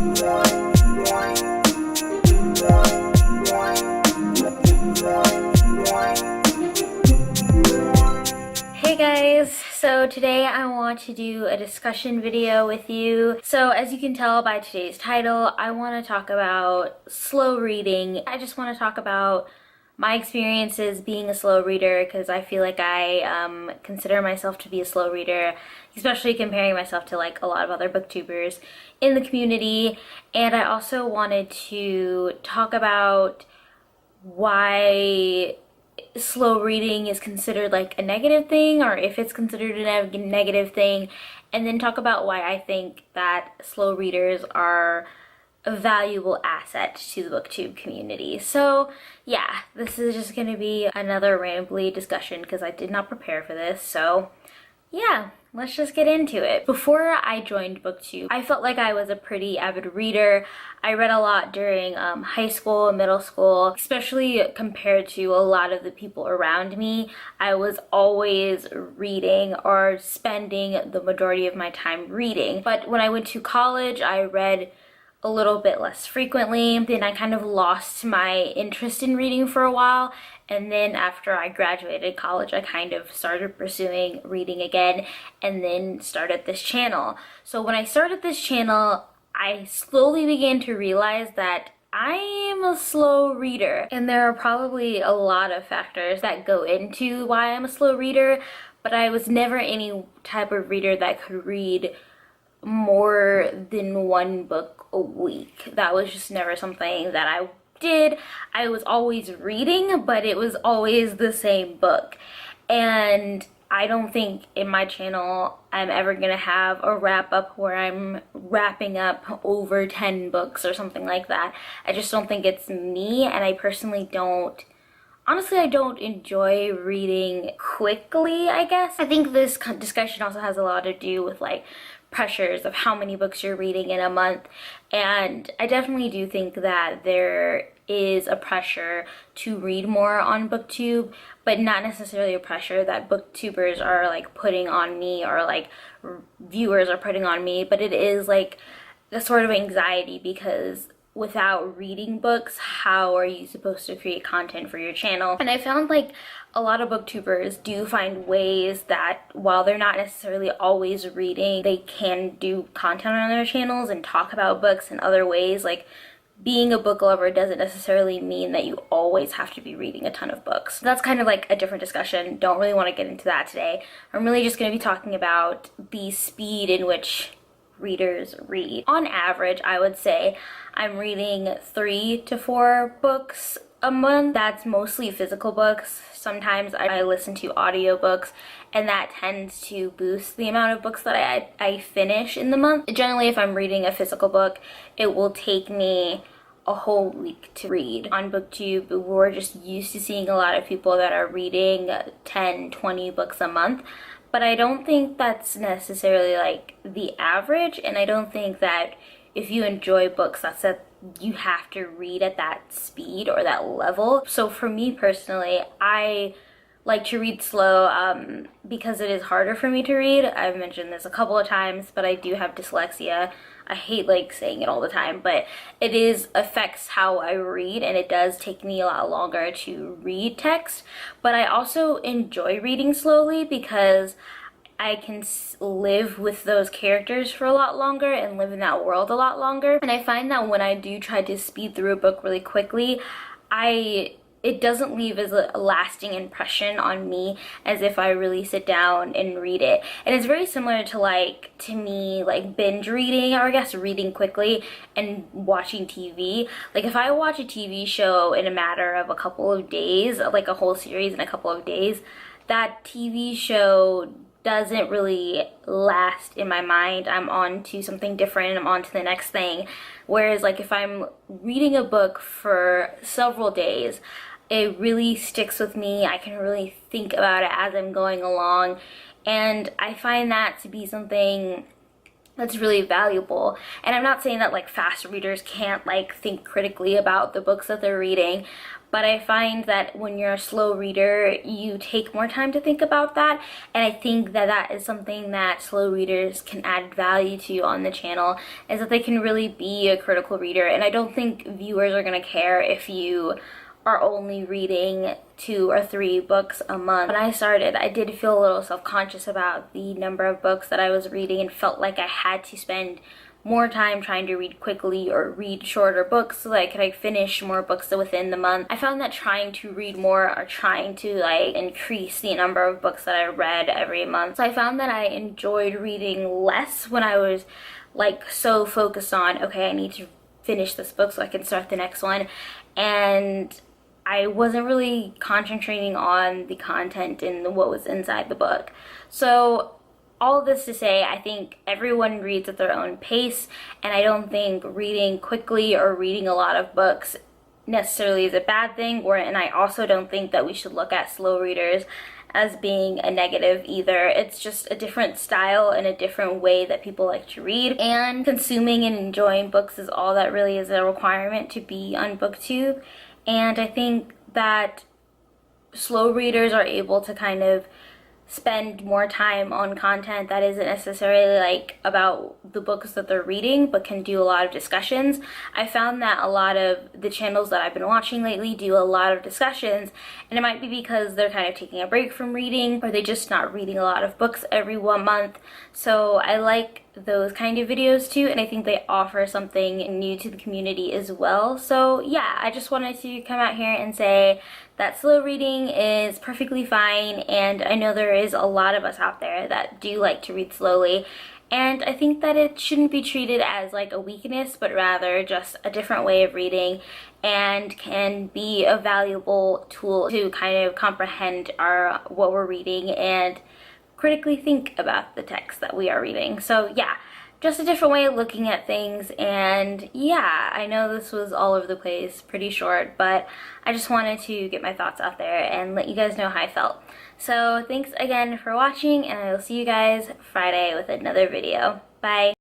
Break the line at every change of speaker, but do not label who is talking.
Hey guys, so today I want to do a discussion video with you. So as you can tell by today's title, I want to talk about slow reading. I just want to talk about my experiences being a slow reader because I feel like I consider myself to be a slow reader, especially comparing myself to like a lot of other booktubers in the community. And I also wanted to talk about why slow reading is considered like a negative thing, or if it's considered a negative thing, and then talk about why I think that slow readers are a valuable asset to the booktube community. So yeah, this is just going to be another rambly discussion because I did not prepare for this. So yeah, let's just get into it. Before I joined BookTube, I felt like I was a pretty avid reader. I read a lot during high school, middle school, especially compared to a lot of the people around me. I was always reading or spending the majority of my time reading. But when I went to college, I read a little bit less frequently. Then I kind of lost my interest in reading for a while, and then after I graduated college I kind of started pursuing reading again and then started this channel. So when I started this channel, I slowly began to realize that I am a slow reader, and there are probably a lot of factors that go into why I'm a slow reader, but I was never any type of reader that could read more than one book a week. That was just never something that I did. I was always reading, but it was always the same book. And I don't think in my channel I'm ever gonna have a wrap up where I'm wrapping up over 10 books or something like that. I just don't think it's me, and I personally don't. Honestly, I don't enjoy reading quickly, I guess. I think this discussion also has a lot to do with like pressures of how many books you're reading in a month, and I definitely do think that there is a pressure to read more on BookTube, but not necessarily a pressure that booktubers are like putting on me or like viewers are putting on me, but it is like a sort of anxiety because without reading books, how are you supposed to create content for your channel? And I found like a lot of booktubers do find ways that while they're not necessarily always reading, they can do content on their channels and talk about books in other ways. Like being a book lover doesn't necessarily mean that you always have to be reading a ton of books. That's kind of like a different discussion. Don't really want to get into that today. I'm really just going to be talking about the speed in which readers read. On average, I would say I'm reading 3 to 4 books a month. That's mostly physical books. Sometimes I listen to audiobooks, and that tends to boost the amount of books that I finish in the month. Generally, if I'm reading a physical book, it will take me a whole week to read. On BookTube, we're just used to seeing a lot of people that are reading 10, 20 books a month. But I don't think that's necessarily like the average, and I don't think that if you enjoy books, that's that you have to read at that speed or that level. So for me personally, I like to read slow because it is harder for me to read. I've mentioned this a couple of times, but I do have dyslexia. I hate like saying it all the time, but it affects how I read, and it does take me a lot longer to read text. But I also enjoy reading slowly because I can live with those characters for a lot longer and live in that world a lot longer. And I find that when I do try to speed through a book really quickly, it doesn't leave as a lasting impression on me as if I really sit down and read it. And it's very similar to me like binge reading, or I guess reading quickly and watching TV. Like if I watch a TV show in a matter of a couple of days, like a whole series in a couple of days, that TV show doesn't really last in my mind. I'm on to something different, I'm on to the next thing. Whereas like if I'm reading a book for several days, it really sticks with me. I can really think about it as I'm going along, and I find that to be something that's really valuable. And I'm not saying that like fast readers can't like think critically about the books that they're reading, but I find that when you're a slow reader, you take more time to think about that, and I think that that is something that slow readers can add value to on the channel, is that they can really be a critical reader. And I don't think viewers are going to care if you are only reading 2 or 3 books a month. When I started, I did feel a little self-conscious about the number of books that I was reading and felt like I had to spend more time trying to read quickly or read shorter books so that I could like finish more books within the month. I found that trying to read more or trying to like increase the number of books that I read every month. So I found that I enjoyed reading less when I was like so focused on, okay, I need to finish this book so I can start the next one, and I wasn't really concentrating on the content and what was inside the book. So all this to say, I think everyone reads at their own pace, and I don't think reading quickly or reading a lot of books necessarily is a bad thing, and I also don't think that we should look at slow readers as being a negative either. It's just a different style and a different way that people like to read, and consuming and enjoying books is all that really is a requirement to be on BookTube. And I think that slow readers are able to kind of spend more time on content that isn't necessarily like about the books that they're reading, but can do a lot of discussions. I found that a lot of the channels that I've been watching lately do a lot of discussions, and it might be because they're kind of taking a break from reading, or they just not reading a lot of books every 1 month. So I like those kind of videos too, and I think they offer something new to the community as well. So yeah, I just wanted to come out here and say that slow reading is perfectly fine, and I know there is a lot of us out there that do like to read slowly, and I think that it shouldn't be treated as like a weakness, but rather just a different way of reading, and can be a valuable tool to kind of comprehend what we're reading and critically think about the text that we are reading. So yeah, just a different way of looking at things. And yeah, I know this was all over the place, pretty short, but I just wanted to get my thoughts out there and let you guys know how I felt. So thanks again for watching, and I will see you guys Friday with another video. Bye!